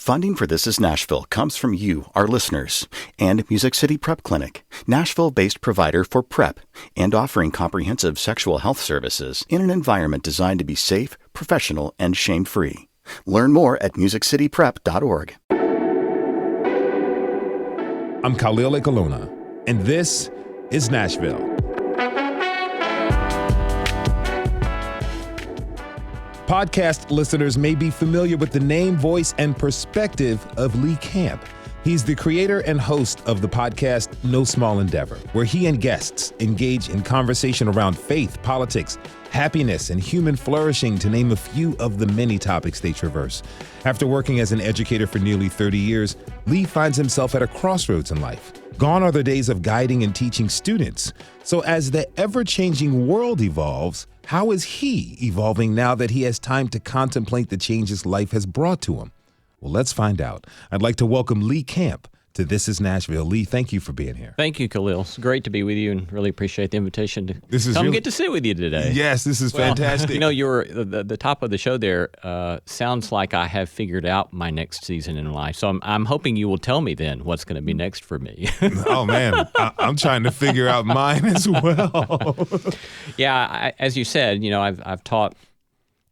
Funding for This Is Nashville comes from you, our listeners, and Music City Prep Clinic, Nashville-based provider for PrEP and offering comprehensive sexual health services in an environment designed to be safe, professional, and shame-free. Learn more at musiccityprep.org. I'm Khalil Ekaluna, and this is Nashville. Podcast listeners may be familiar with the name, voice, and perspective of Lee Camp. He's the creator and host of the podcast No Small Endeavor, where he and guests engage in conversation around faith, politics, happiness, and human flourishing, to name a few of the many topics they traverse. After working as an educator for nearly 30 years, Lee finds himself at a crossroads in life. Gone are the days of guiding and teaching students. So as the ever-changing world evolves, how is he evolving now that he has time to contemplate the changes life has brought to him? Well, let's find out. I'd like to welcome Lee Camp to This Is Nashville. Lee, thank you for being here. Thank you, Khalil. It's great to be with you and really appreciate the invitation to get to sit with you today. Yes, this is fantastic. You know, the top of the show there sounds like I have figured out my next season in life. So I'm hoping you will tell me then what's going to be next for me. Oh, man. I'm trying to figure out mine as well. Yeah, as you said, you know, I've taught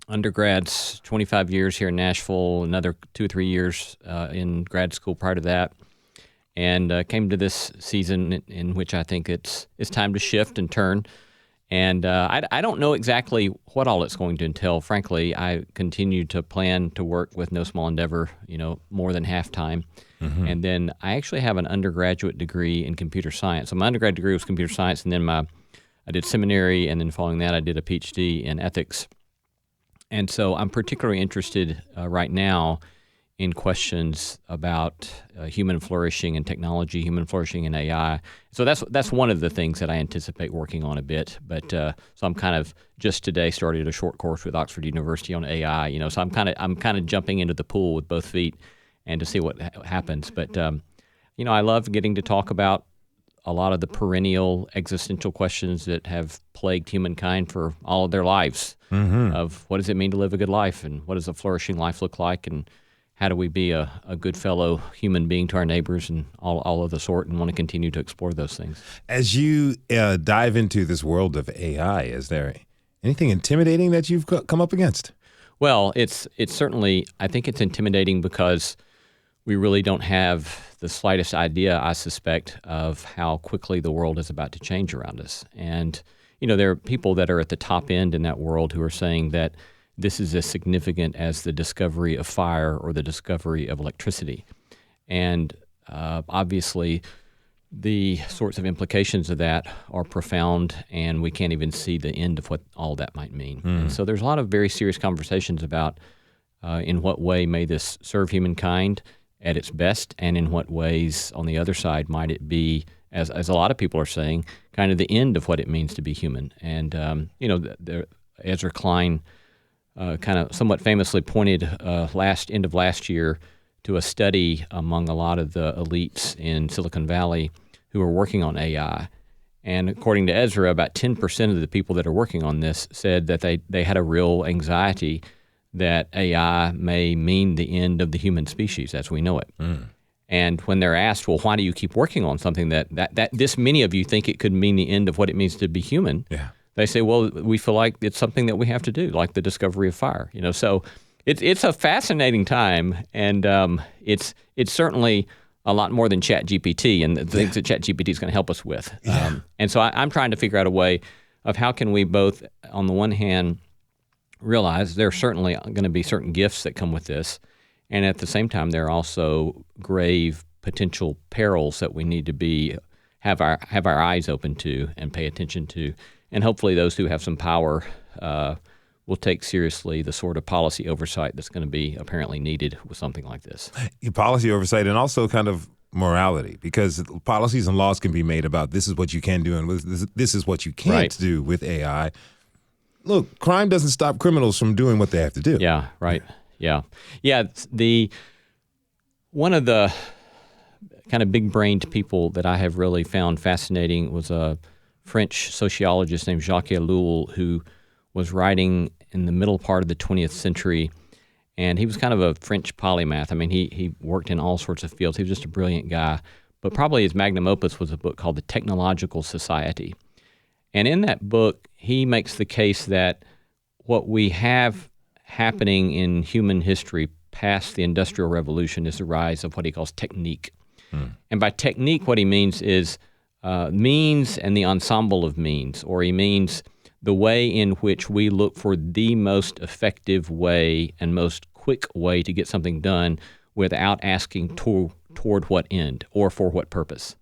undergrads 25 years here in Nashville, another 2 or 3 years in grad school prior to that. And came to this season in which I think it's time to shift and turn. And I don't know exactly what all it's going to entail. Frankly, I continue to plan to work with No Small Endeavor, you know, more than half time. Mm-hmm. And then I actually have an undergraduate degree in computer science. So my undergrad degree was computer science, and then I did seminary, and then following that I did a PhD in ethics. And so I'm particularly interested right now in questions about human flourishing and technology, human flourishing and AI. So that's one of the things that I anticipate working on a bit. But so I'm kind of just today started a short course with Oxford University on AI. You know, so I'm kind of jumping into the pool with both feet and to see what happens. But you know, I love getting to talk about a lot of the perennial existential questions that have plagued humankind for all of their lives. Mm-hmm. Of what does it mean to live a good life, and what does a flourishing life look like, and how do we be a good fellow human being to our neighbors, and all of the sort, and want to continue to explore those things. As you dive into this world of AI, is there anything intimidating that you've come up against? Well, it's certainly, I think it's intimidating because we really don't have the slightest idea, I suspect, of how quickly the world is about to change around us. And, you know, there are people that are at the top end in that world who are saying that this is as significant as the discovery of fire or the discovery of electricity. And obviously, the sorts of implications of that are profound, and we can't even see the end of what all that might mean. And so there's a lot of very serious conversations about in what way may this serve humankind at its best, and in what ways, on the other side, might it be, as a lot of people are saying, kind of the end of what it means to be human. And, you know, Ezra Klein kind of somewhat famously pointed end of last year to a study among a lot of the elites in Silicon Valley who are working on AI. And according to Ezra, about 10% of the people that are working on this said that they had a real anxiety that AI may mean the end of the human species as we know it. And when they're asked, well, why do you keep working on something that this many of you think it could mean the end of what it means to be human? Yeah. They say, well, we feel like it's something that we have to do, like the discovery of fire. You know, so it's a fascinating time, and it's certainly a lot more than ChatGPT and the things that ChatGPT is going to help us with. Yeah. And so I'm trying to figure out a way of how can we both, on the one hand, realize there are certainly going to be certain gifts that come with this, and at the same time, there are also grave potential perils that we need to have our eyes open to and pay attention to. And hopefully those who have some power will take seriously the sort of policy oversight that's going to be apparently needed with something like this. Policy oversight and also kind of morality, because policies and laws can be made about this is what you can do and this is what you can't do with AI. Look, crime doesn't stop criminals from doing what they have to do. Yeah, right. Yeah. One of the kind of big-brained people that I have really found fascinating was a French sociologist named Jacques Ellul, who was writing in the middle part of the 20th century, And he was kind of a French polymath. I mean, he worked in all sorts of fields. He was just a brilliant guy. But probably his magnum opus was a book called The Technological Society. And in that book, he makes the case that what we have happening in human history past the Industrial Revolution is the rise of what he calls technique. And by technique, what he means is means and the ensemble of means, or he means the way in which we look for the most effective way and most quick way to get something done without asking toward what end or for what purpose.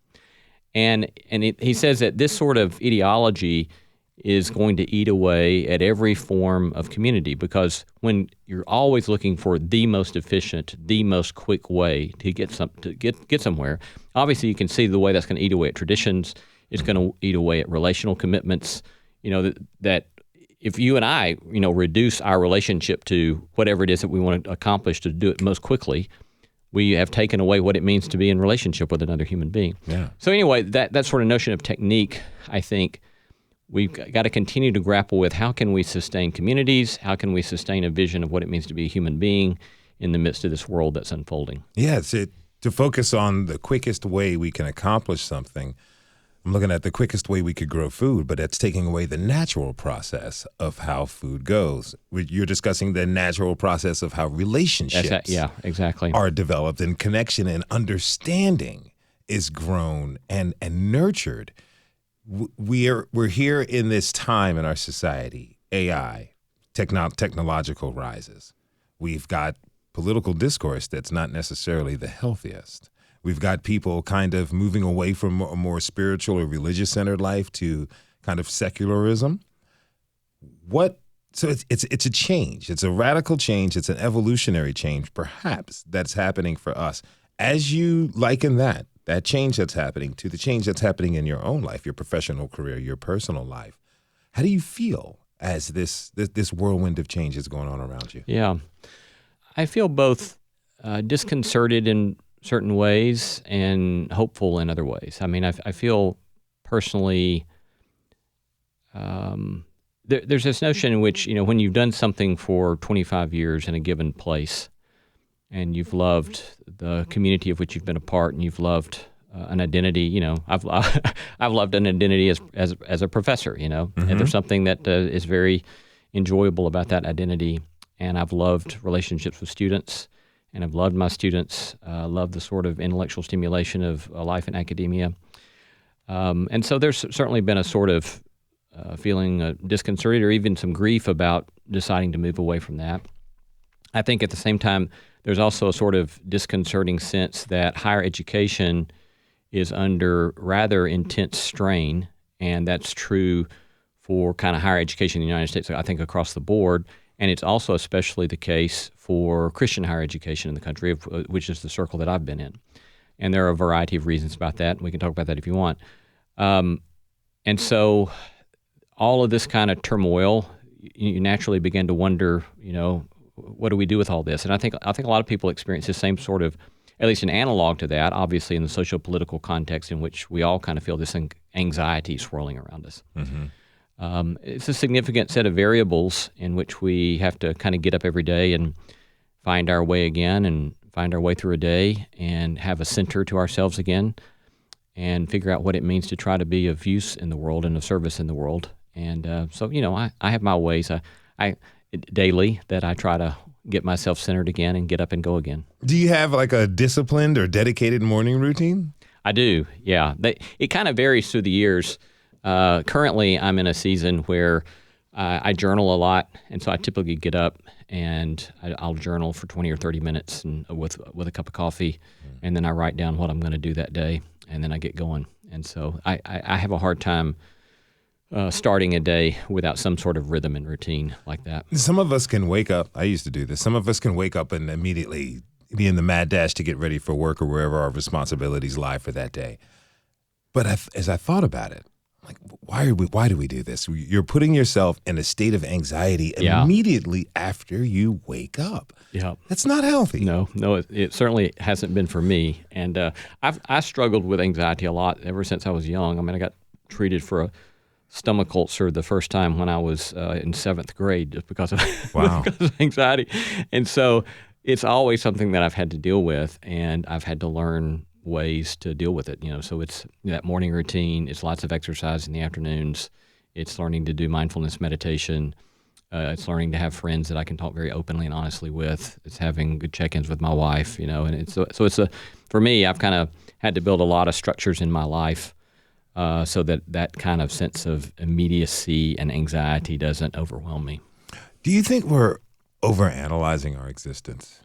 And he says that this sort of ideology is going to eat away at every form of community, because when you're always looking for the most efficient, the most quick way to get somewhere, obviously you can see the way that's going to eat away at traditions. It's going to eat away at relational commitments. You know, that if you and I, reduce our relationship to whatever it is that we want to accomplish to do it most quickly, we have taken away what it means to be in relationship with another human being. Yeah. So anyway, that sort of notion of technique, I think we've got to continue to grapple with: how can we sustain communities? How can we sustain a vision of what it means to be a human being in the midst of this world that's unfolding? Yes, to focus on the quickest way we can accomplish something. I'm looking at the quickest way we could grow food, but that's taking away the natural process of how food goes. You're discussing the natural process of how relationships exactly. are developed, and connection and understanding is grown and nurtured. We're here in this time in our society, AI, technological rises. We've got political discourse that's not necessarily the healthiest. We've got people kind of moving away from a more spiritual or religious-centered life to kind of secularism. So it's a change. It's a radical change. It's an evolutionary change, perhaps, that's happening for us. As you liken that change that's happening to the change that's happening in your own life, your professional career, your personal life, how do you feel as this whirlwind of change is going on around you? Yeah. I feel both disconcerted in certain ways and hopeful in other ways. I mean, I feel personally there's this notion in which, when you've done something for 25 years in a given place and you've loved the community of which you've been a part, and you've loved an identity, I've loved an identity as a professor, and there's something that is very enjoyable about that identity. And I've loved relationships with students, and I've loved my students, loved the sort of intellectual stimulation of life in academia. And so there's certainly been a sort of feeling disconcerted or even some grief about deciding to move away from that. I think at the same time, there's also a sort of disconcerting sense that higher education is under rather intense strain, and that's true for kind of higher education in the United States, I think, across the board. And it's also especially the case for Christian higher education in the country, which is the circle that I've been in. And there are a variety of reasons about that, and we can talk about that if you want. And so all of this kind of turmoil, you naturally begin to wonder, what do we do with all this? And I think a lot of people experience the same sort of, at least an analog to that, obviously in the socio-political context in which we all kind of feel this anxiety swirling around us. Mm-hmm. It's a significant set of variables in which we have to kind of get up every day and find our way again, and find our way through a day, and have a center to ourselves again, and figure out what it means to try to be of use in the world and of service in the world. And so, I have my ways I daily that I try to get myself centered again and get up and go again. Do you have like a disciplined or dedicated morning routine? I do, yeah. It kind of varies through the years. Currently, I'm in a season where I journal a lot, and so I typically get up and I'll journal for 20 or 30 minutes and with a cup of coffee, and then I write down what I'm going to do that day, and then I get going. And so I have a hard time starting a day without some sort of rhythm and routine like that. Some of us can wake up. I used to do this. Some of us can wake up and immediately be in the mad dash to get ready for work or wherever our responsibilities lie for that day. But as I thought about it, like, why do we do this? You're putting yourself in a state of anxiety immediately after you wake up. Yeah, that's not healthy. No, it certainly hasn't been for me. And I struggled with anxiety a lot ever since I was young. I mean, I got treated for stomach ulcer the first time when I was in 7th grade, just because of, Wow. because of anxiety. And so it's always something that I've had to deal with, and I've had to learn ways to deal with it. So it's that morning routine. It's lots of exercise in the afternoons. It's learning to do mindfulness meditation. It's learning to have friends that I can talk very openly and honestly with. It's having good check-ins with my wife. And it's for me, I've kind of had to build a lot of structures in my life so that kind of sense of immediacy and anxiety doesn't overwhelm me. Do you think we're overanalyzing our existence?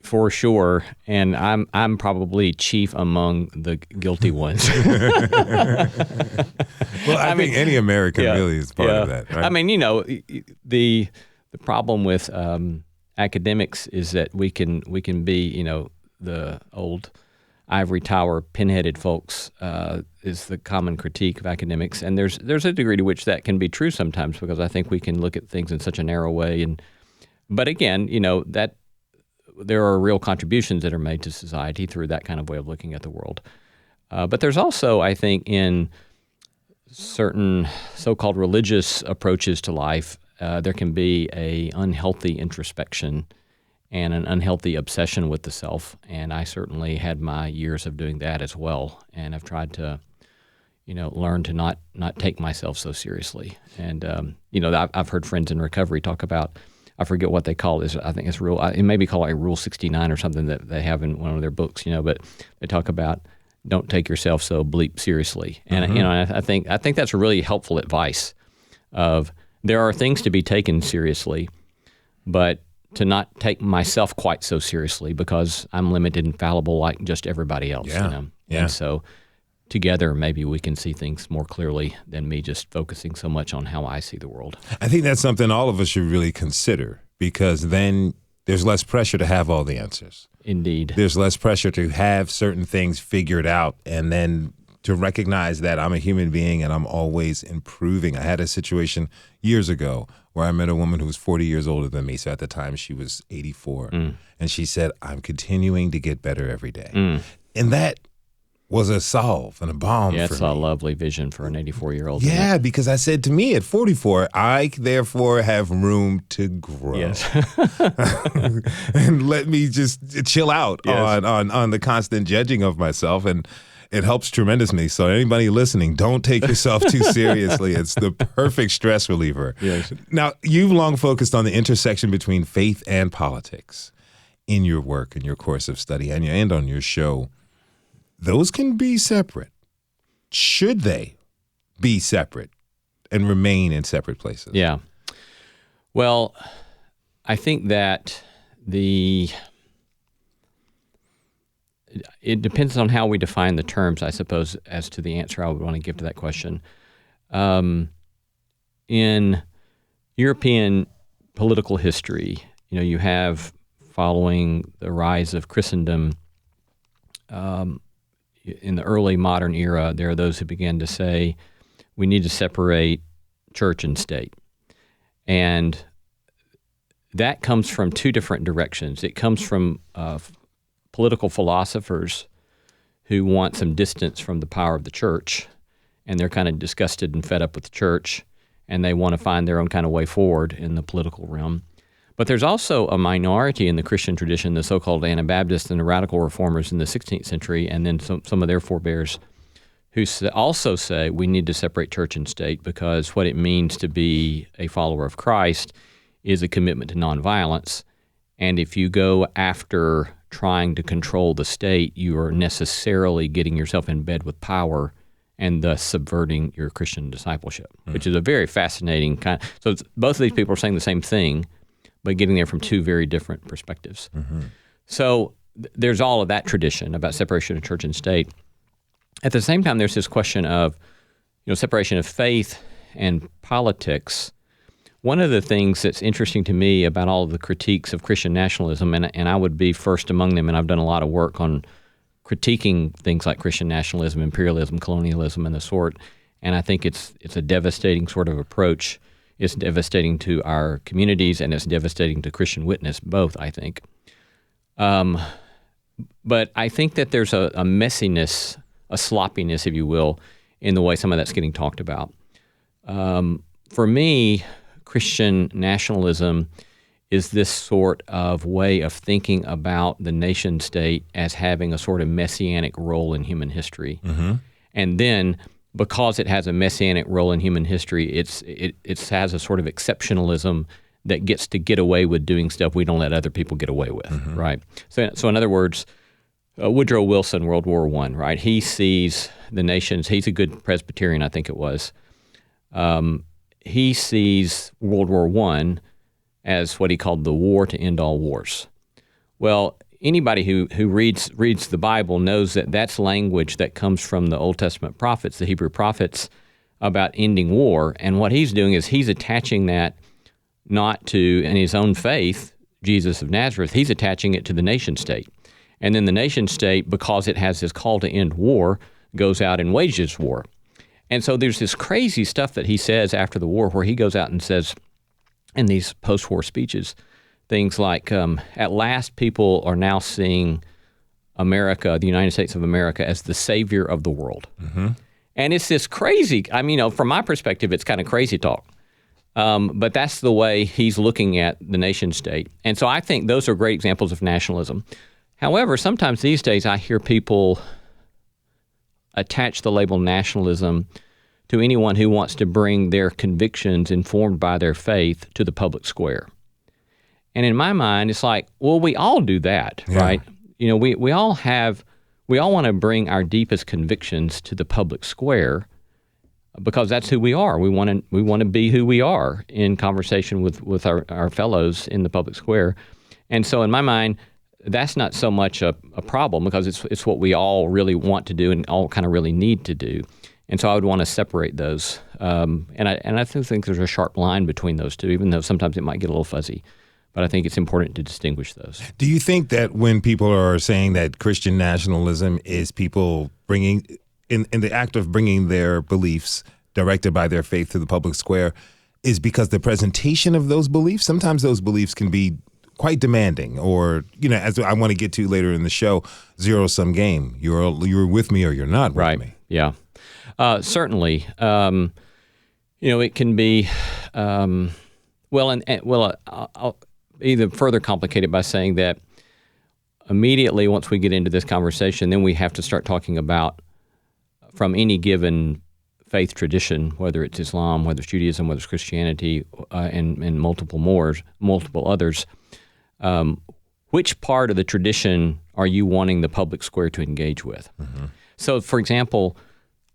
For sure, and I'm probably chief among the guilty ones. Well, I think any American really is part of that, right? I mean, the problem with academics is that we can be, the old ivory tower pinheaded folks is the common critique of academics, and there's a degree to which that can be true sometimes, because I think we can look at things in such a narrow way, but again, that there are real contributions that are made to society through that kind of way of looking at the world. But there's also, I think, in certain so-called religious approaches to life, there can be a unhealthy introspection and an unhealthy obsession with the self. And I certainly had my years of doing that as well. And I've tried to, learn to not take myself so seriously. And, I've heard friends in recovery talk about, I forget what they call it. I think it's it may be called like Rule 69 or something that they have in one of their books, but they talk about don't take yourself so bleep seriously. And, I think that's a really helpful advice of there are things to be taken seriously, but to not take myself quite so seriously because I'm limited and fallible like just everybody else, Yeah. And so together, maybe we can see things more clearly than me just focusing so much on how I see the world. I think that's something all of us should really consider, because then there's less pressure to have all the answers. Indeed. There's less pressure to have certain things figured out, and then to recognize that I'm a human being and I'm always improving. I had a situation years ago where I met a woman who was 40 years older than me. So at the time she was 84. And she said, I'm continuing to get better every day. And that was a solve and a balm for me. It's a lovely vision for an 84-year-old. Yeah, because I said to me at 44, I therefore have room to grow. Yes. And let me just chill out on the constant judging of myself. And it helps tremendously. So anybody listening, don't take yourself too seriously. It's the perfect stress reliever. Yes. Now, you've long focused on the intersection between faith and politics in your work, in your course of study, and on your show. Those can be separate. Should they be separate and remain in separate places? Yeah. Well, I think that it depends on how we define the terms, I suppose, as to the answer I would want to give to that question. In European political history, you have, following the rise of Christendom, in the early modern era, there are those who began to say we need to separate church and state. And that comes from two different directions. It comes from political philosophers who want some distance from the power of the church, and they're kind of disgusted and fed up with the church, and they want to find their own kind of way forward in the political realm. But there's also a minority in the Christian tradition, the so-called Anabaptists and the radical reformers in the 16th century, and then some of their forebears, who also say we need to separate church and state, because what it means to be a follower of Christ is a commitment to nonviolence. And if you go after trying to control the state, you are necessarily getting yourself in bed with power and thus subverting your Christian discipleship, which is a very fascinating kind. So both of these people are saying the same thing, but getting there from two very different perspectives. So there's all of that tradition about separation of church and state. At the same time, there's this question of, separation of faith and politics. One of the things that's interesting to me about all of the critiques of Christian nationalism, and I would be first among them, and I've done a lot of work on critiquing things like Christian nationalism, imperialism, colonialism, and the sort, and I think it's a devastating sort of approach. It's devastating to our communities, and it's devastating to Christian witness, both, I think. But I think that there's a messiness, a sloppiness, if you will, in the way some of that's getting talked about. For me, Christian nationalism is this sort of way of thinking about the nation state as having a sort of messianic role in human history. And then, because it has a messianic role in human history, it has a sort of exceptionalism that gets to get away with doing stuff we don't let other people get away with, right? So in other words, Woodrow Wilson, World War I, right? He sees the nations, he's a good Presbyterian, I think it was. He sees World War I as what he called the war to end all wars. Well, anybody who reads the Bible knows that that's language that comes from the Old Testament prophets, the Hebrew prophets, about ending war. And what he's doing is he's attaching that not to, in his own faith, Jesus of Nazareth, he's attaching it to the nation state. And then the nation state, because it has this call to end war, goes out and wages war. And so there's this crazy stuff that he says after the war where he goes out and says in these post-war speeches, things like, at last people are now seeing America, the United States of America, as the savior of the world. And it's this crazy, I mean, from my perspective, it's kind of crazy talk. But that's the way he's looking at the nation state. And so I think those are great examples of nationalism. However, sometimes these days I hear people attach the label nationalism to anyone who wants to bring their convictions informed by their faith to the public square. And in my mind, it's like, well, we all do that, right? You know, we all want to bring our deepest convictions to the public square because that's who we are. We want to be who we are in conversation with our fellows in the public square. And so in my mind, that's not so much a problem because it's what we all really want to do and all kind of really need to do. And so I would want to separate those. And I think there's a sharp line between those two, even though sometimes it might get a little fuzzy. But I think it's important to distinguish those. Do you think that when people are saying that Christian nationalism is people bringing, in the act of bringing their beliefs directed by their faith to the public square, is because the presentation of those beliefs, sometimes those beliefs can be quite demanding, or, you know, as I want to get to later in the show, zero-sum game. You're with me or you're not with me. Yeah. Certainly. You know, it can be, I'll either further complicate it by saying that immediately once we get into this conversation, then we have to start talking about from any given faith tradition, whether it's Islam, whether it's Judaism, whether it's Christianity, and multiple others, which part of the tradition are you wanting the public square to engage with? So, for example,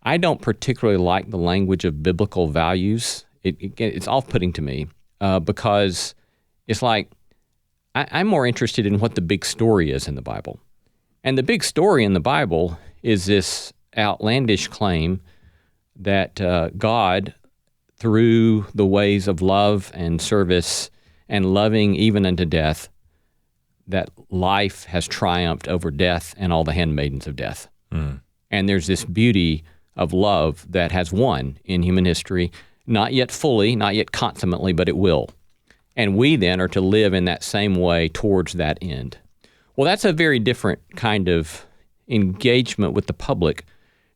I don't particularly like the language of biblical values. It's off-putting to me because it's like I'm more interested in what the big story is in the Bible. And the big story in the Bible is this outlandish claim that God, through the ways of love and service and loving even unto death, that life has triumphed over death and all the handmaidens of death. And there's this beauty of love that has won in human history, not yet fully, not yet consummately, but it will. And we then are to live in that same way towards that end. Well, that's a very different kind of engagement with the public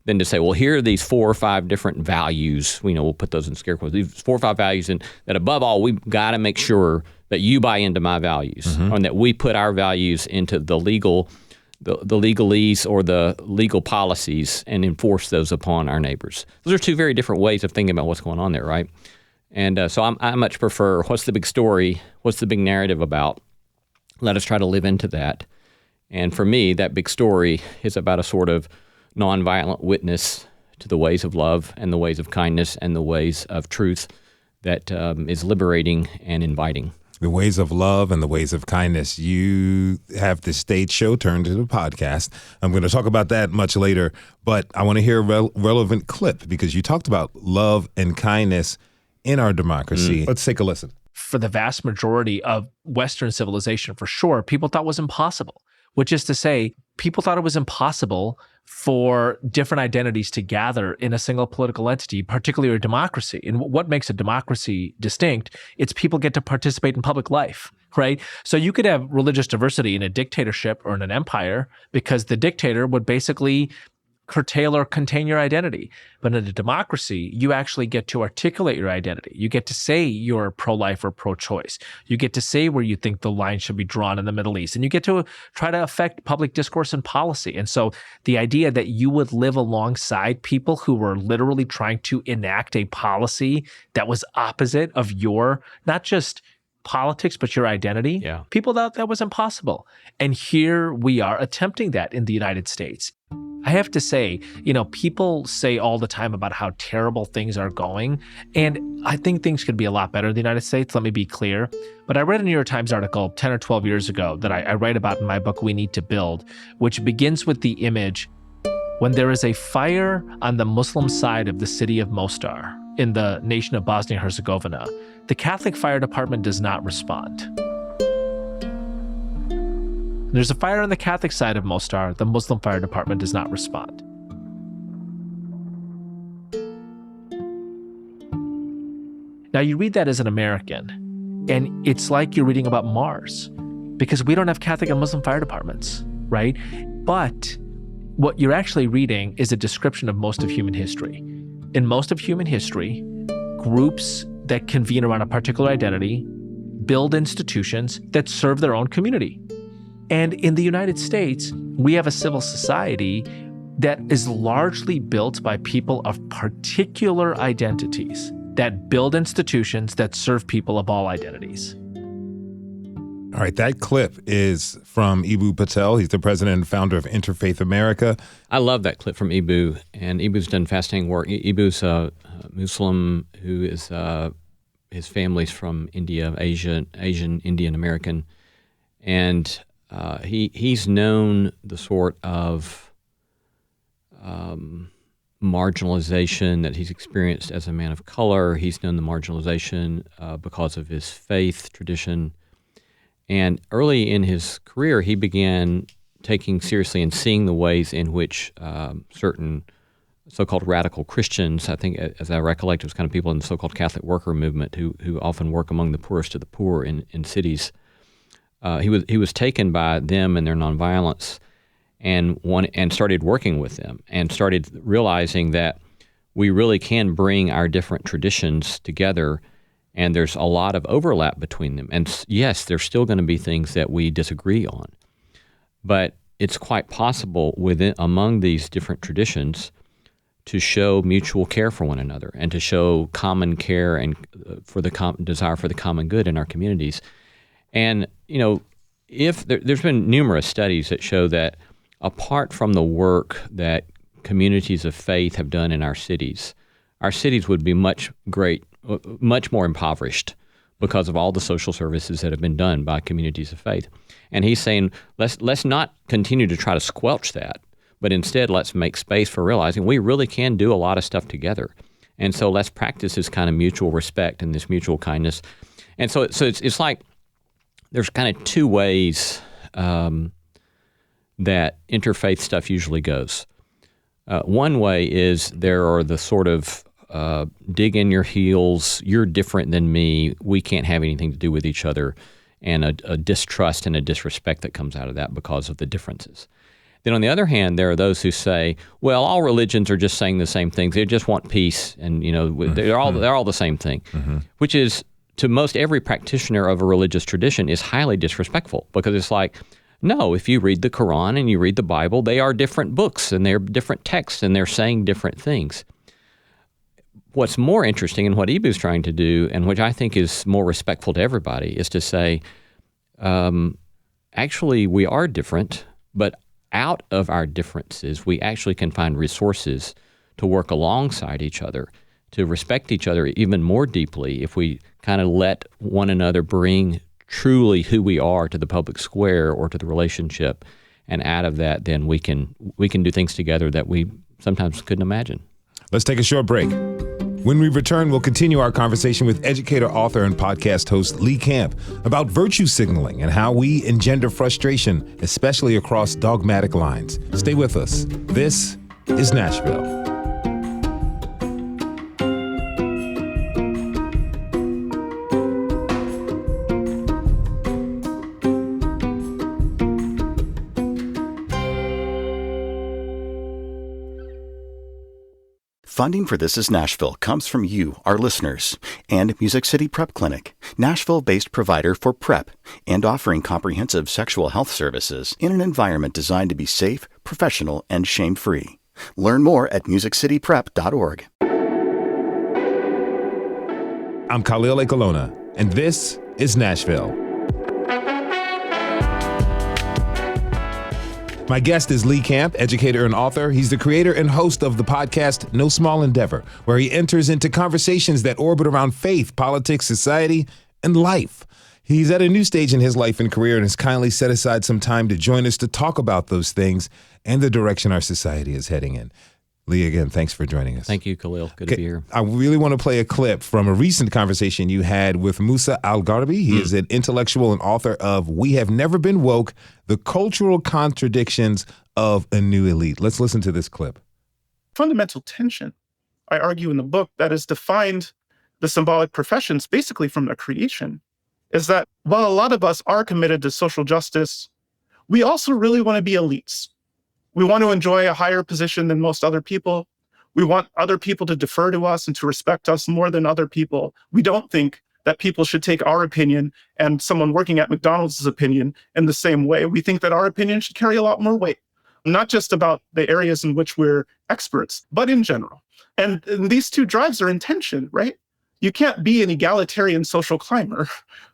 than to say, well, here are these 4 or 5 different values. We'll put those in scare quotes. These 4 or 5 values, and that above all, we've got to make sure that you buy into my values, and that we put our values into the legalese or the legal policies and enforce those upon our neighbors. Those are 2 very different ways of thinking about what's going on there, right? And so I much prefer what's the big story, what's the big narrative about. Let us try to live into that. And for me, that big story is about a sort of nonviolent witness to the ways of love and the ways of kindness and the ways of truth that is liberating and inviting. The ways of love and the ways of kindness. You have the stage show turned into a podcast. I'm going to talk about that much later, but I want to hear a relevant clip because you talked about love and kindness in our democracy. Let's take a listen. For the vast majority of Western civilization, for sure, people thought it was impossible, which is to say, people thought it was impossible for different identities to gather in a single political entity, particularly a democracy. And what makes a democracy distinct? It's people get to participate in public life, right? So you could have religious diversity in a dictatorship or in an empire because the dictator would basically curtail or contain your identity. But in a democracy, you actually get to articulate your identity. You get to say you're pro-life or pro-choice. You get to say where you think the line should be drawn in the Middle East. And you get to try to affect public discourse and policy. And so the idea that you would live alongside people who were literally trying to enact a policy that was opposite of your, not just politics, but your identity, people thought that was impossible. And here we are attempting that in the United States. I have to say, people say all the time about how terrible things are going. And I think things could be a lot better in the United States. Let me be clear. But I read a New York Times article 10 or 12 years ago that I write about in my book, We Need to Build, which begins with the image when there is a fire on the Muslim side of the city of Mostar in the nation of Bosnia-Herzegovina. The Catholic fire department does not respond. There's a fire on the Catholic side of Mostar. The Muslim fire department does not respond. Now, you read that as an American, and it's like you're reading about Mars, because we don't have Catholic and Muslim fire departments, right? But what you're actually reading is a description of most of human history. In most of human history, groups that convene around a particular identity build institutions that serve their own community. And in the United States, we have a civil society that is largely built by people of particular identities that build institutions that serve people of all identities. All right, that clip is from Eboo Patel. He's the president and founder of Interfaith America. I love that clip from Eboo, and Eboo's done fascinating work. Eboo's a Muslim who is, his family's from India, Asian, Indian American, and he's known the sort of marginalization that he's experienced as a man of color. He's known the marginalization because of his faith tradition. And early in his career, he began taking seriously and seeing the ways in which certain so-called radical Christians, I think, as I recollect, it was kind of people in the so-called Catholic worker movement who often work among the poorest of the poor in cities. He was taken by them and their nonviolence, and started working with them, and started realizing that we really can bring our different traditions together. And there's a lot of overlap between them. And yes, there's still going to be things that we disagree on. But it's quite possible among these different traditions to show mutual care for one another and to show common care and for the desire for the common good in our communities. And, if there's been numerous studies that show that apart from the work that communities of faith have done in our cities would be much more impoverished because of all the social services that have been done by communities of faith. And he's saying, let's not continue to try to squelch that, but instead let's make space for realizing we really can do a lot of stuff together. And so let's practice this kind of mutual respect and this mutual kindness. And so it's like there's kind of two ways that interfaith stuff usually goes. One way is there are the sort of dig in your heels, you're different than me, we can't have anything to do with each other, and a distrust and a disrespect that comes out of that because of the differences. Then on the other hand, there are those who say, well, all religions are just saying the same things. They just want peace, and they're all the same thing, which is, to most every practitioner of a religious tradition, is highly disrespectful, because it's like, no, if you read the Quran and you read the Bible, they are different books and they're different texts and they're saying different things. What's more interesting, and what Eboo's trying to do, and which I think is more respectful to everybody, is to say, actually, we are different, but out of our differences, we actually can find resources to work alongside each other, to respect each other even more deeply if we kind of let one another bring truly who we are to the public square or to the relationship. And out of that, then we can do things together that we sometimes couldn't imagine. Let's take a short break. When we return, we'll continue our conversation with educator, author, and podcast host Lee Camp about virtue signaling and how we engender frustration, especially across dogmatic lines. Stay with us. This is Nashville. Funding for This Is Nashville comes from you, our listeners, and Music City Prep Clinic, Nashville-based provider for PrEP and offering comprehensive sexual health services in an environment designed to be safe, professional, and shame-free. Learn more at musiccityprep.org. I'm Khalil Ekalona, and this is Nashville. My guest is Lee Camp, educator and author. He's the creator and host of the podcast No Small Endeavor, where he enters into conversations that orbit around faith, politics, society, and life. He's at a new stage in his life and career and has kindly set aside some time to join us to talk about those things and the direction our society is heading in. Lee, again, thanks for joining us. Thank you, Khalil. Good to be here. I really want to play a clip from a recent conversation you had with Musa Al-Gharbi. He is an intellectual and author of We Have Never Been Woke, The Cultural Contradictions of a New Elite. Let's listen to this clip. Fundamental tension, I argue in the book, that has defined the symbolic professions basically from the creation, is that while a lot of us are committed to social justice, we also really want to be elites. We want to enjoy a higher position than most other people. We want other people to defer to us and to respect us more than other people. We don't think that people should take our opinion and someone working at McDonald's opinion in the same way. We think that our opinion should carry a lot more weight, not just about the areas in which we're experts, but in general. And these two drives are in tension, right? You can't be an egalitarian social climber.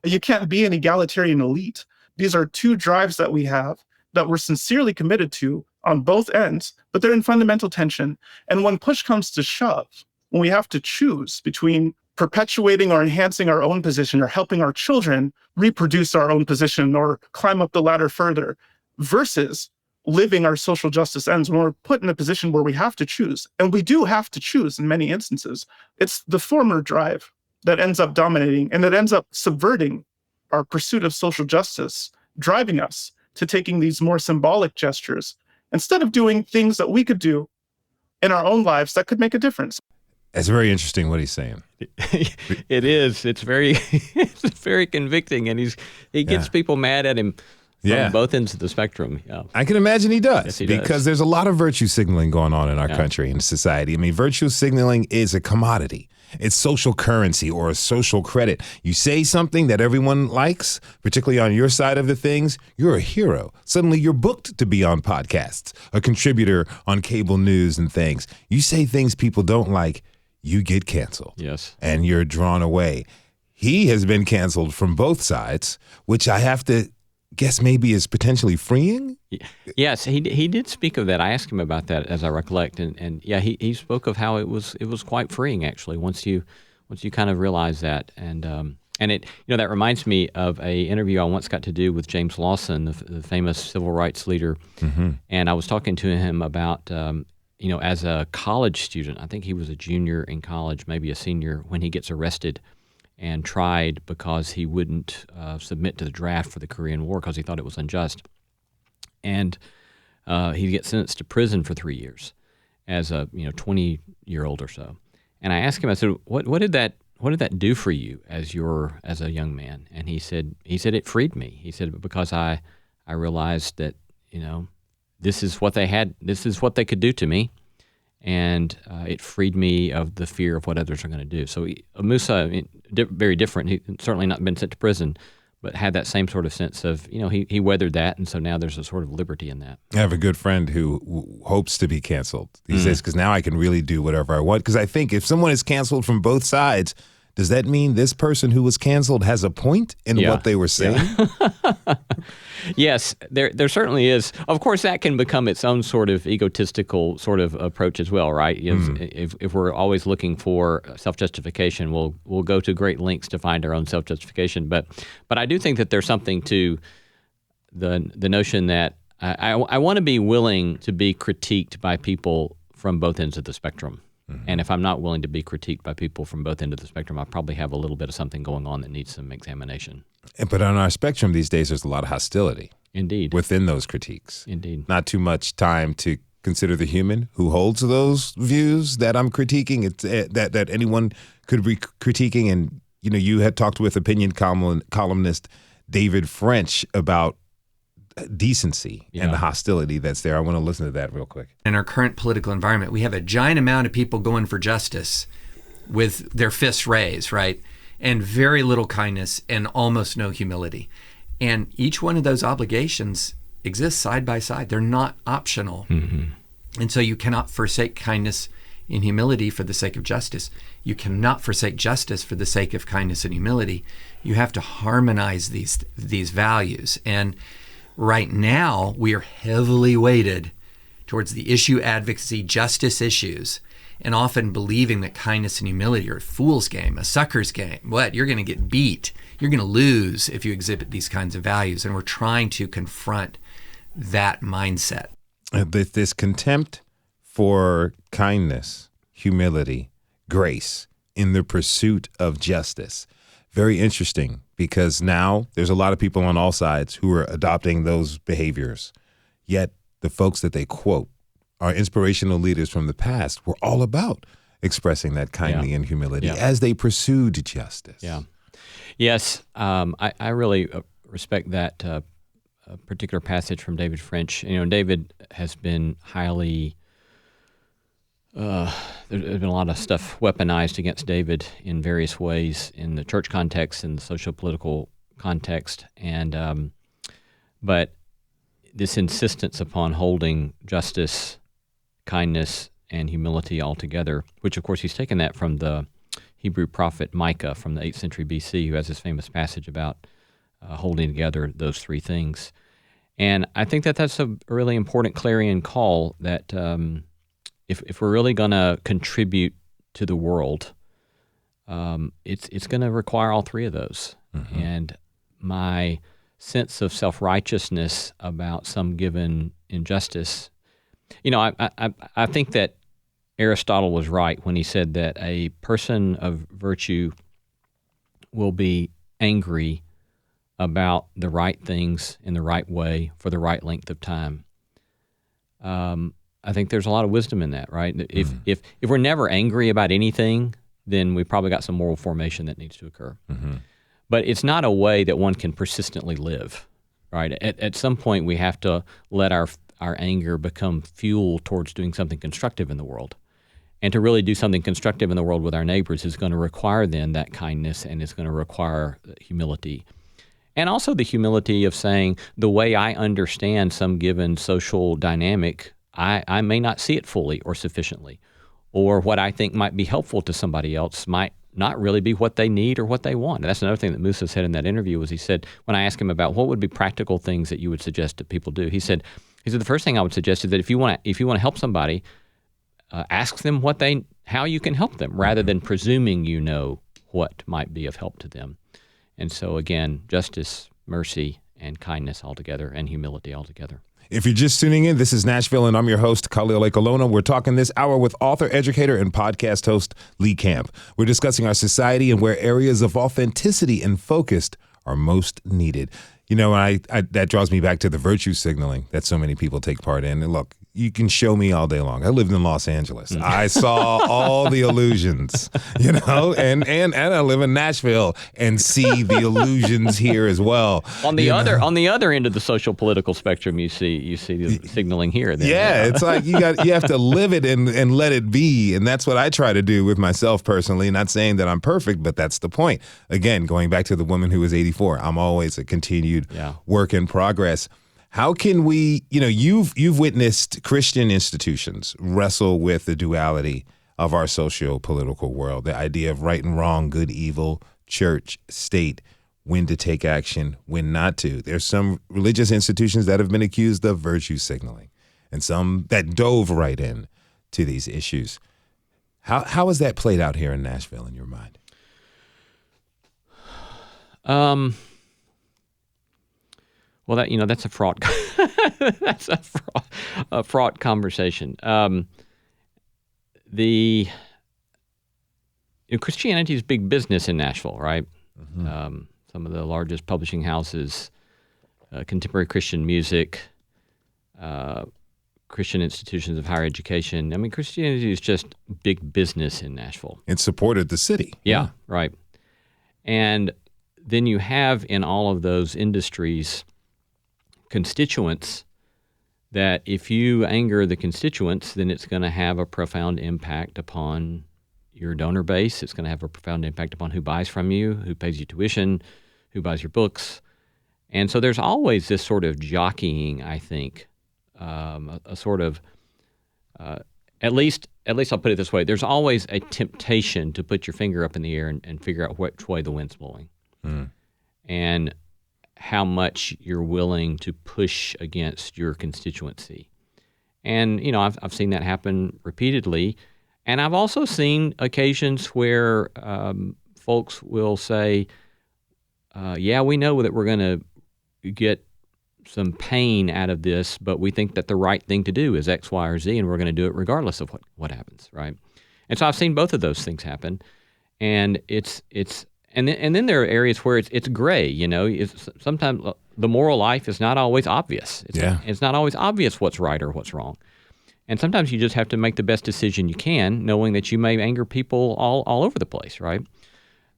You can't be an egalitarian elite. These are two drives that we have that we're sincerely committed to on both ends, but they're in fundamental tension. And when push comes to shove, when we have to choose between perpetuating or enhancing our own position or helping our children reproduce our own position or climb up the ladder further versus living our social justice ends, when we're put in a position where we have to choose, and we do have to choose in many instances, it's the former drive that ends up dominating and that ends up subverting our pursuit of social justice, driving us to taking these more symbolic gestures instead of doing things that we could do in our own lives that could make a difference. It's very interesting what he's saying. It is. It's very, it's very convicting, and he gets people mad at him from both ends of the spectrum. Yeah. I can imagine he does, Yes, he because does. there's a lot of virtue signaling going on in our country and society. I mean, virtue signaling is a commodity. It's social currency or a social credit. You say something that everyone likes, particularly on your side of the things, you're a hero. Suddenly you're booked to be on podcasts, a contributor on cable news and things. You say things people don't like, you get canceled. Yes. And you're drawn away. He has been canceled from both sides, which I have to guess maybe is potentially freeing? Yes, he did speak of that. I asked him about that, as I recollect, and he spoke of how it was quite freeing, actually, once you kind of realize that, and it, that reminds me of a interview I once got to do with James Lawson, the famous civil rights leader, and I was talking to him about as a college student, I think he was a junior in college, maybe a senior, when he gets arrested and tried because he wouldn't submit to the draft for the Korean War because he thought it was unjust. And he gets sentenced to prison for 3 years as a 20-year-old or so. And I asked him, I said, what did that do for you as a young man? And he said it freed me. He said, because I realized that this is what they could do to me. And it freed me of the fear of what others are going to do. So Musa, very different. He certainly not been sent to prison, but had that same sort of sense of, he weathered that, and so now there's a sort of liberty in that. I have a good friend who hopes to be canceled. He says, because now I can really do whatever I want. Because I think if someone is canceled from both sides, does that mean this person who was canceled has a point in what they were saying? Yeah. Yes, there certainly is. Of course, that can become its own sort of egotistical sort of approach as well, right? If we're always looking for self-justification, we'll go to great lengths to find our own self-justification. But I do think that there's something to the notion that I want to be willing to be critiqued by people from both ends of the spectrum. And if I'm not willing to be critiqued by people from both ends of the spectrum, I probably have a little bit of something going on that needs some examination. But on our spectrum these days, there's a lot of hostility. Indeed. Within those critiques. Indeed. Not too much time to consider the human who holds those views that I'm critiquing, that anyone could be critiquing. And, you had talked with opinion columnist David French about decency and the hostility that's there. I want to listen to that real quick. In our current political environment, we have a giant amount of people going for justice with their fists raised, right? And very little kindness and almost no humility. And each one of those obligations exists side by side. They're not optional. And so you cannot forsake kindness and humility for the sake of justice. You cannot forsake justice for the sake of kindness and humility. You have to harmonize these values. And right now, we are heavily weighted towards the issue advocacy, justice issues, and often believing that kindness and humility are a fool's game, a sucker's game. What? You're going to get beat. You're going to lose if you exhibit these kinds of values. And we're trying to confront that mindset. This contempt for kindness, humility, grace in the pursuit of justice. Very interesting, because now there's a lot of people on all sides who are adopting those behaviors. Yet the folks that they quote, our inspirational leaders from the past, were all about expressing that kindly and humility as they pursued justice. Yes, I really respect that particular passage from David French. You know, David has been highly, there's been a lot of stuff weaponized against David in various ways in the church context and the socio-political context. And but this insistence upon holding justice, kindness, and humility all together, which of course he's taken that from the Hebrew prophet Micah from the 8th century BC, who has this famous passage about holding together those three things. And I think that that's a really important clarion call that if we're really going to contribute to the world, it's going to require all three of those. And my sense of self-righteousness about some given injustice, you know, I think that Aristotle was right when he said that a person of virtue will be angry about the right things in the right way for the right length of time. I think there's a lot of wisdom in that, right? If we're never angry about anything, then we probably got some moral formation that needs to occur. But it's not a way that one can persistently live, right? At some point, we have to let our anger become fuel towards doing something constructive in the world. And to really do something constructive in the world with our neighbors is going to require then that kindness, and it's going to require humility. And also the humility of saying the way I understand some given social dynamic, I may not see it fully or sufficiently. Or what I think might be helpful to somebody else might not really be what they need or what they want. And that's another thing that Musa said in that interview was he said, when I asked him about what would be practical things that you would suggest that people do, he said the first thing I would suggest is that if you want to help somebody, ask them how you can help them rather than presuming you know what might be of help to them. And so again, justice, mercy, and kindness all together, and humility all together. If you're just tuning in, this is Nashville, and I'm your host, Khalil Ekolona. We're talking this hour with author, educator, and podcast host Lee Camp. We're discussing our society and where areas of authenticity and focus are most needed. You know, that draws me back to the virtue signaling that so many people take part in. And look, you can show me all day long. I lived in Los Angeles. I saw all the illusions, you know, and I live in Nashville and see the illusions here as well. On the other end of the social political spectrum, you see the signaling here. Then. Yeah, it's like you have to live it and let it be, and that's what I try to do with myself personally. Not saying that I'm perfect, but that's the point. Again, going back to the woman who was 84, I'm always a continued work in progress. How can we, you know, you've witnessed Christian institutions wrestle with the duality of our socio-political world, the idea of right and wrong, good, evil, church, state, when to take action, when not to. There's some religious institutions that have been accused of virtue signaling and some that dove right in to these issues. How has that played out here in Nashville in your mind? Well, that's a fraught a fraught conversation. Christianity is big business in Nashville, right? Mm-hmm. Some of the largest publishing houses, contemporary Christian music, Christian institutions of higher education. I mean, Christianity is just big business in Nashville. It supported the city. Yeah, right. And then you have in all of those industries constituents, that if you anger the constituents, then it's going to have a profound impact upon your donor base. It's going to have a profound impact upon who buys from you, who pays you tuition, who buys your books. And so there's always this sort of jockeying, I think, a sort of, at least I'll put it this way, there's always a temptation to put your finger up in the air and figure out which way the wind's blowing. And how much you're willing to push against your constituency. And, I've seen that happen repeatedly. And I've also seen occasions where folks will say, yeah, we know that we're going to get some pain out of this, but we think that the right thing to do is X, Y, or Z, and we're going to do it regardless of what happens, right? And so I've seen both of those things happen. And and then there are areas where it's gray, sometimes the moral life is not always obvious. It's not always obvious what's right or what's wrong. And sometimes you just have to make the best decision you can, knowing that you may anger people all over the place, right?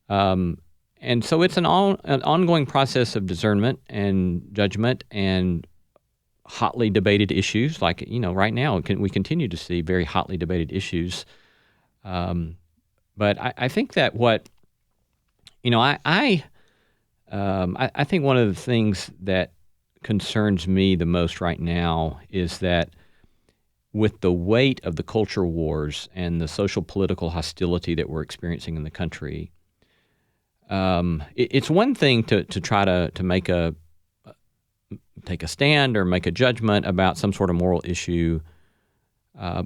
And so it's an ongoing process of discernment and judgment and hotly debated issues. Like, right now we continue to see very hotly debated issues. But I think that I think one of the things that concerns me the most right now is that with the weight of the culture wars and the social political hostility that we're experiencing in the country, it's one thing to try to take a stand or make a judgment about some sort of moral issue,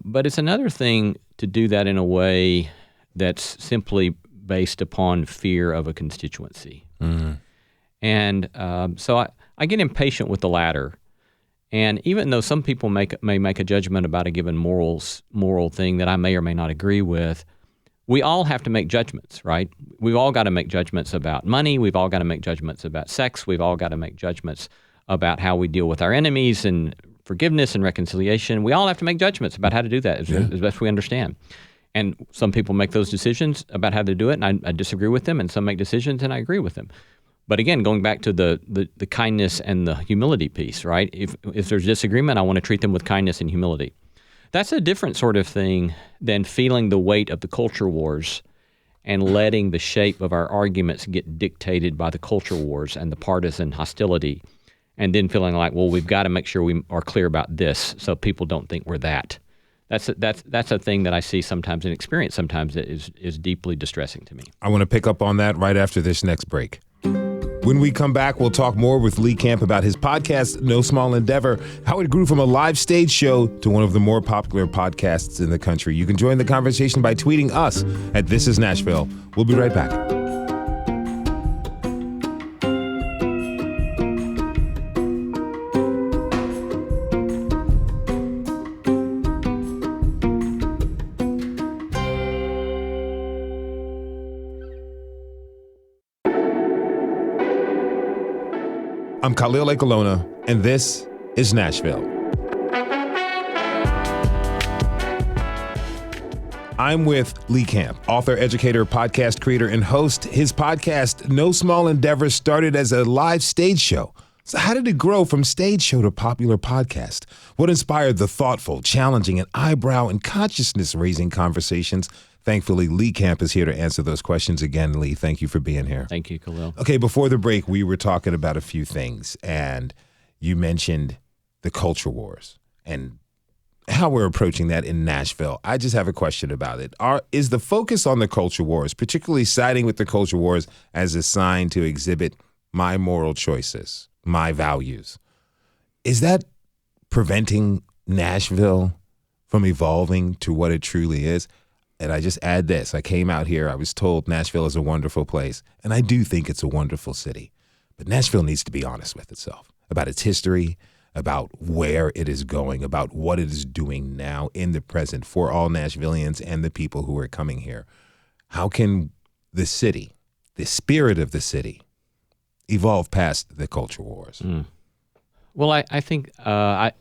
but it's another thing to do that in a way that's simply based upon fear of a constituency. And so I get impatient with the latter. And even though some people may make a judgment about a given moral thing that I may or may not agree with, we all have to make judgments, right? We've all got to make judgments about money. We've all got to make judgments about sex. We've all got to make judgments about how we deal with our enemies and forgiveness and reconciliation. We all have to make judgments about how to do that as best we understand. And some people make those decisions about how to do it, and I disagree with them, and some make decisions, and I agree with them. But again, going back to the kindness and the humility piece, right? If there's disagreement, I want to treat them with kindness and humility. That's a different sort of thing than feeling the weight of the culture wars and letting the shape of our arguments get dictated by the culture wars and the partisan hostility, and then feeling like, well, we've got to make sure we are clear about this so people don't think we're that. That's a thing that I see sometimes and experience sometimes that is deeply distressing to me. I want to pick up on that right after this next break. When we come back, we'll talk more with Lee Camp about his podcast, No Small Endeavor, how it grew from a live stage show to one of the more popular podcasts in the country. You can join the conversation by tweeting us at This Is Nashville. We'll be right back. I'm Khalil Ekalona, and this is Nashville. I'm with Lee Camp, author, educator, podcast creator, and host. His podcast, No Small Endeavor, started as a live stage show. So how did it grow from stage show to popular podcast? What inspired the thoughtful, challenging, and eyebrow and consciousness-raising conversations? Thankfully, Lee Camp is here to answer those questions again. Lee, thank you for being here. Thank you, Khalil. Okay, before the break, we were talking about a few things, and you mentioned the culture wars and how we're approaching that in Nashville. I just have a question about it. Is the focus on the culture wars, particularly siding with the culture wars as a sign to exhibit my moral choices, my values, is that preventing Nashville from evolving to what it truly is? And I just add this. I came out here, I was told Nashville is a wonderful place, and I do think it's a wonderful city. But Nashville needs to be honest with itself about its history, about where it is going, about what it is doing now in the present for all Nashvillians and the people who are coming here. How can the city, the spirit of the city, evolve past the culture wars? Well, I think, I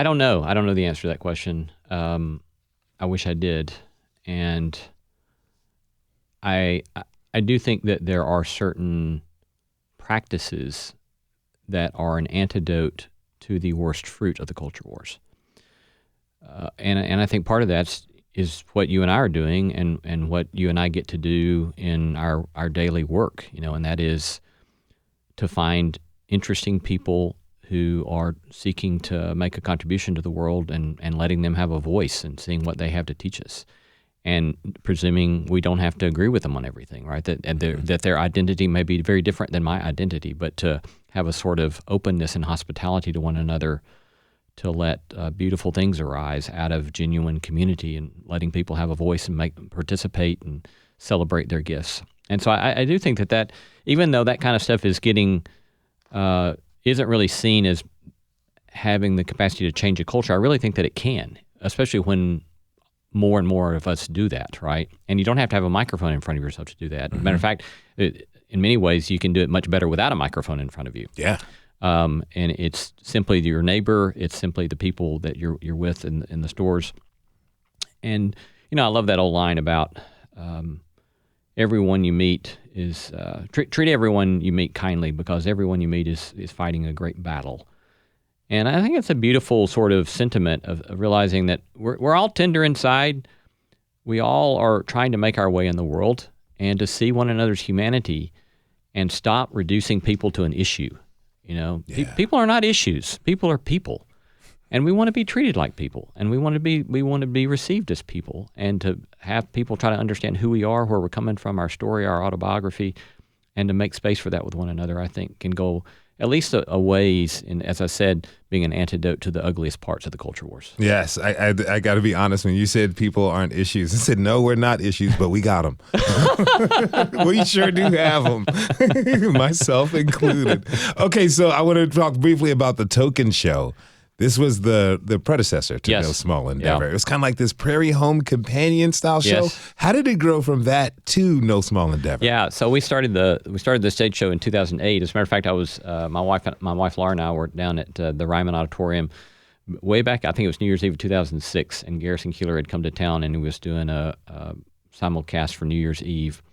don't know. I don't know the answer to that question. I wish I did. And I do think that there are certain practices that are an antidote to the worst fruit of the culture wars. And I think part of that is what you and I are doing and what you and I get to do in our daily work, and that is to find interesting people who are seeking to make a contribution to the world and letting them have a voice and seeing what they have to teach us. And presuming we don't have to agree with them on everything, right? That their identity may be very different than my identity, but to have a sort of openness and hospitality to one another to let beautiful things arise out of genuine community and letting people have a voice and participate and celebrate their gifts. And so I do think that even though that kind of stuff is getting isn't really seen as having the capacity to change a culture, I really think that it can, especially when more and more of us do that, right? And you don't have to have a microphone in front of yourself to do that. Matter of fact, in many ways, you can do it much better without a microphone in front of you. Yeah. And it's simply your neighbor. It's simply the people that you're with in the stores. And, I love that old line about everyone you meet is treat everyone you meet kindly because everyone you meet is fighting a great battle. And I think it's a beautiful sort of sentiment of realizing that we're all tender inside. We all are trying to make our way in the world and to see one another's humanity and stop reducing people to an issue. People are not issues. People are people. And we want to be treated like people, and we want to be received as people, and to have people try to understand who we are, where we're coming from, our story, our autobiography, and to make space for that with one another, I think can go at least a ways in, as I said, being an antidote to the ugliest parts of the culture wars. Yes, I got to be honest. When you said people aren't issues, I said, no, we're not issues, but we got them. We sure do have them, myself included. Okay, so I want to talk briefly about the Token Show. This was the predecessor to No Small Endeavor. Yeah. It was kind of like this Prairie Home Companion style show. Yes. How did it grow from that to No Small Endeavor? Yeah, so we started the stage show in 2008. As a matter of fact, I was my wife Laura and I were down at the Ryman Auditorium way back. I think it was New Year's Eve of 2006, and Garrison Keillor had come to town and he was doing a simulcast for New Year's Eve.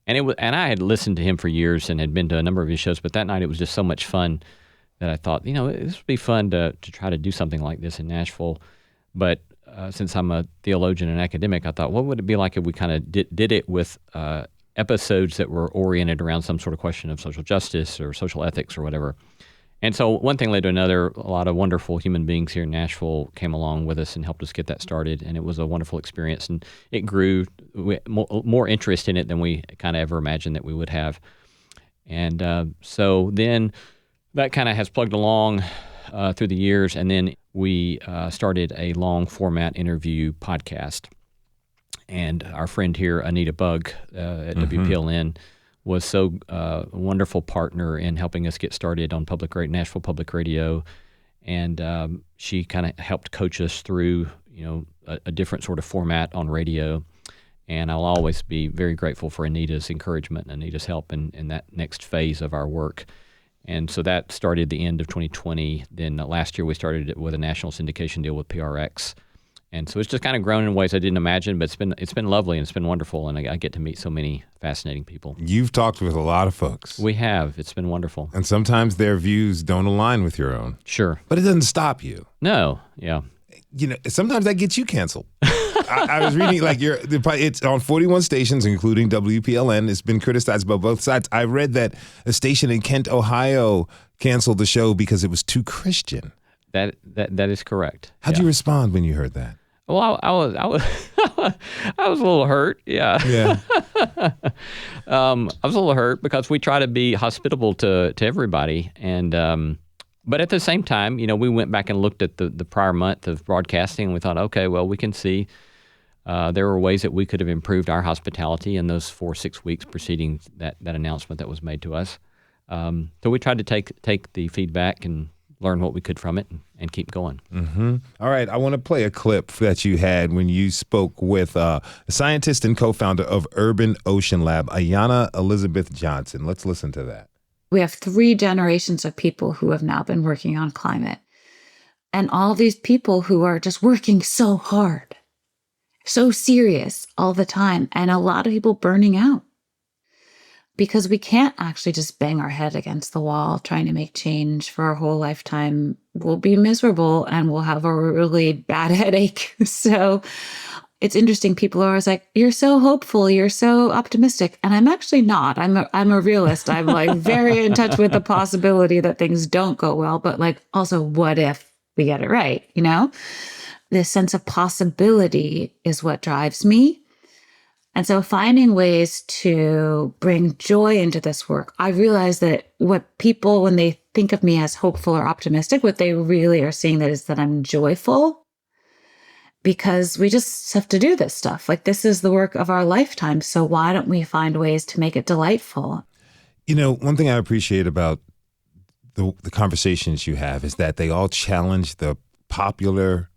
And I had listened to him for years and had been to a number of his shows, but that night it was just so much fun that I thought, this would be fun to try to do something like this in Nashville. But since I'm a theologian and academic, I thought, what would it be like if we kind of did it with episodes that were oriented around some sort of question of social justice or social ethics or whatever. And so one thing led to another. A lot of wonderful human beings here in Nashville came along with us and helped us get that started. And it was a wonderful experience. And it grew more interest in it than we kind of ever imagined that we would have. And so then that kind of has plugged along through the years, and then we started a long format interview podcast. And our friend here, Anita Bugg at WPLN, was so a wonderful partner in helping us get started on Nashville Public Radio, and she kind of helped coach us through a different sort of format on radio. And I'll always be very grateful for Anita's encouragement and Anita's help in that next phase of our work. And so that started the end of 2020. Then last year we started it with a national syndication deal with PRX. And so it's just kind of grown in ways I didn't imagine, but it's been lovely and it's been wonderful, and I get to meet so many fascinating people. You've talked with a lot of folks. We have. It's been wonderful. And sometimes their views don't align with your own. Sure. But it doesn't stop you. No. Yeah. Sometimes that gets you canceled. I was reading it's on 41 stations, including WPLN. It's been criticized by both sides. I read that a station in Kent, Ohio, canceled the show because it was too Christian. That is correct. How'd you respond when you heard that? Well, I was I was a little hurt. Yeah. Yeah. I was a little hurt because we try to be hospitable to everybody, and but at the same time, we went back and looked at the prior month of broadcasting, and we thought, okay, well, we can see there were ways that we could have improved our hospitality in those 4-6 weeks preceding that announcement that was made to us. So we tried to take the feedback and learn what we could from it and keep going. Mm-hmm. All right. I want to play a clip that you had when you spoke with a scientist and co-founder of Urban Ocean Lab, Ayanna Elizabeth Johnson. Let's listen to that. We have 3 generations of people who have now been working on climate. And all these people who are just working so hard, so serious all the time, and a lot of people burning out. because we can't actually just bang our head against the wall trying to make change for our whole lifetime. We'll be miserable and we'll have a really bad headache. So it's interesting. People are always like, you're so hopeful, you're so optimistic. And I'm actually not. I'm a realist. I'm like very in touch with the possibility that things don't go well, but like also what if we get it right, you know? This sense of possibility is what drives me. And so finding ways to bring joy into this work, I realize that what people, when they think of me as hopeful or optimistic, what they really are seeing that is that I'm joyful, because we just have to do this stuff. Like, this is the work of our lifetime. So why don't we find ways to make it delightful? You know, one thing I appreciate about the conversations you have is that they all challenge the popular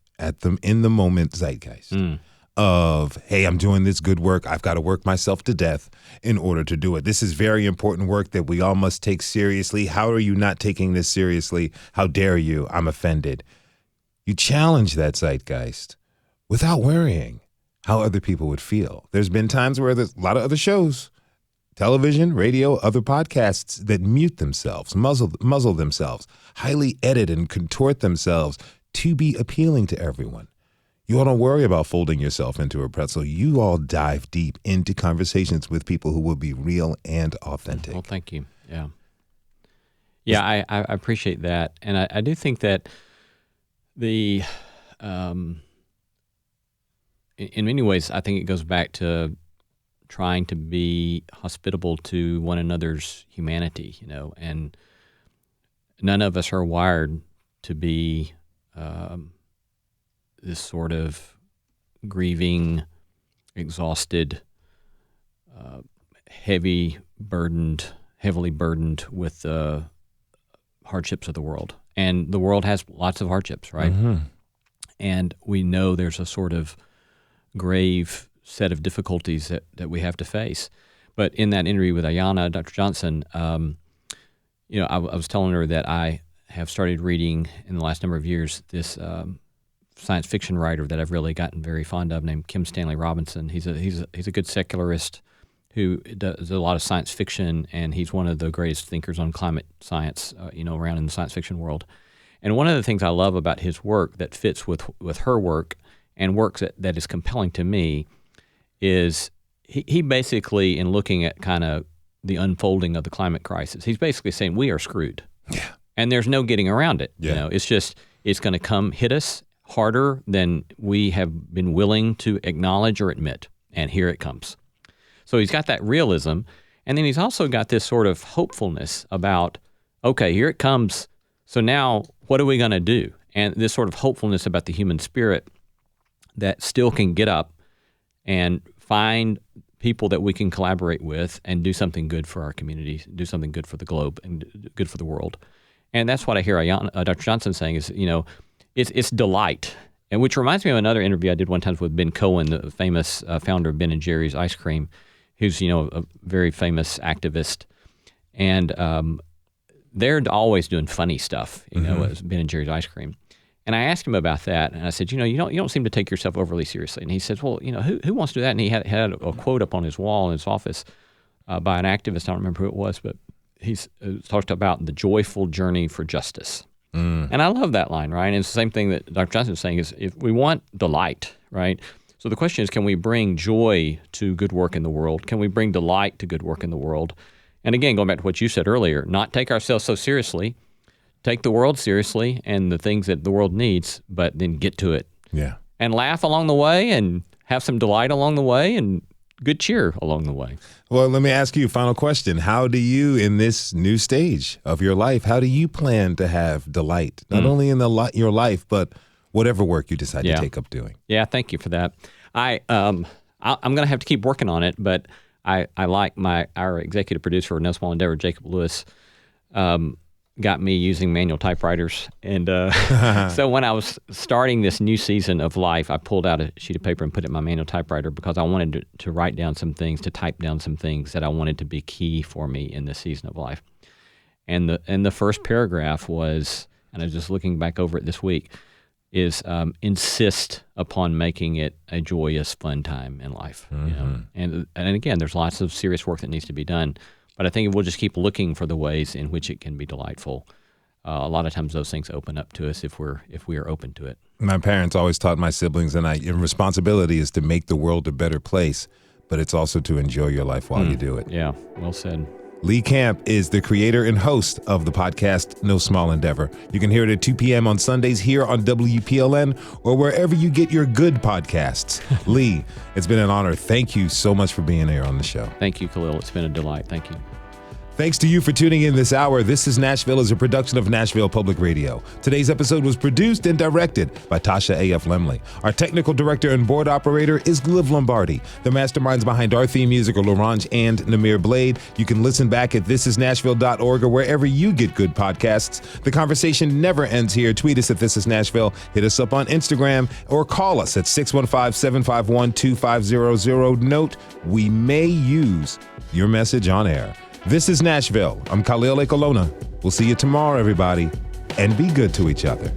in the moment zeitgeist. Of, hey, I'm doing this good work. I've got to work myself to death in order to do it. This is very important work that we all must take seriously. How are you not taking this seriously? How dare you? I'm offended. You challenge that zeitgeist without worrying how other people would feel. There's been times where there's a lot of other shows, television, radio, other podcasts that mute themselves, muzzle themselves, highly edit and contort themselves to be appealing to everyone. You all don't worry about folding yourself into a pretzel. You all dive deep into conversations with people who will be real and authentic. Well, thank you. Yeah. Yeah, I appreciate that. And I do think that in many ways, I think it goes back to trying to be hospitable to one another's humanity, you know, and none of us are wired to be this sort of grieving, exhausted, heavily burdened with the hardships of the world. And the world has lots of hardships, right? Mm-hmm. And we know there's a sort of grave set of difficulties that we have to face. But in that interview with Ayanna, Dr. Johnson, you know, I was telling her that I have started reading in the last number of years this science fiction writer that I've really gotten very fond of, named Kim Stanley Robinson. He's a good secularist who does a lot of science fiction, and he's one of the greatest thinkers on climate science, you know, around in the science fiction world. And one of the things I love about his work that fits with her work and works that is compelling to me is he basically, in looking at kind of the unfolding of the climate crisis, he's basically saying we are screwed. Yeah. And there's no getting around it. Yeah. You know, it's going to come hit us harder than we have been willing to acknowledge or admit. And here it comes. So he's got that realism. And then he's also got this sort of hopefulness about, okay, here it comes. So now what are we going to do? And this sort of hopefulness about the human spirit that still can get up and find people that we can collaborate with and do something good for our communities, do something good for the globe and good for the world. And that's what I hear Dr. Johnson saying is, you know, it's delight. And which reminds me of another interview I did one time with Ben Cohen, the famous founder of Ben & Jerry's ice cream, who's, you know, a very famous activist. And they're always doing funny stuff, you know, as Ben & Jerry's ice cream. And I asked him about that, and I said, you know, you don't seem to take yourself overly seriously. And he said, well, you know, who wants to do that? And he had a quote up on his wall in his office by an activist. I don't remember who it was, but he's talked about the joyful journey for justice. And I love that line, right? And it's the same thing that Dr. Johnson is saying is if we want delight, right? So the question is, can we bring joy to good work in the world? Can we bring delight to good work in the world? And again, going back to what you said earlier, not take ourselves so seriously, take the world seriously and the things that the world needs, but then get to it. Yeah. And laugh along the way and have some delight along the way and good cheer along the way. Well, let me ask you a final question. How do you, in this new stage of your life, how do you plan to have delight, not only in your life, but whatever work you decide to take up doing? Yeah, thank you for that. I'm going to have to keep working on it, but I like our executive producer of No Small Endeavor, Jacob Lewis, got me using manual typewriters. And so when I was starting this new season of life, I pulled out a sheet of paper and put it in my manual typewriter because I wanted to write down some things, to type down some things that I wanted to be key for me in this season of life. And the first paragraph was, and I was just looking back over it this week, is insist upon making it a joyous, fun time in life. You know? And again, there's lots of serious work that needs to be done, But I think we'll just keep looking for the ways in which it can be delightful. A lot of times those things open up to us if we are open to it. My parents always taught my siblings, and responsibility is to make the world a better place, but it's also to enjoy your life while you do it. Yeah, well said. Lee Camp is the creator and host of the podcast No Small Endeavor. You can hear it at 2 p.m. on Sundays here on WPLN or wherever you get your good podcasts. Lee, it's been an honor. Thank you so much for being here on the show. Thank you, Khalil. It's been a delight. Thank you. Thanks to you for tuning in this hour. This is Nashville is a production of Nashville Public Radio. Today's episode was produced and directed by Tasha A.F. Lemley. Our technical director and board operator is Liv Lombardi. The masterminds behind our theme music are Laurent and Namir Blade. You can listen back at thisisnashville.org or wherever you get good podcasts. The conversation never ends here. Tweet us at This Is Nashville. Hit us up on Instagram or call us at 615-751-2500. Note, we may use your message on air. This is Nashville. I'm Khalil Ekolona. We'll see you tomorrow, everybody, and be good to each other.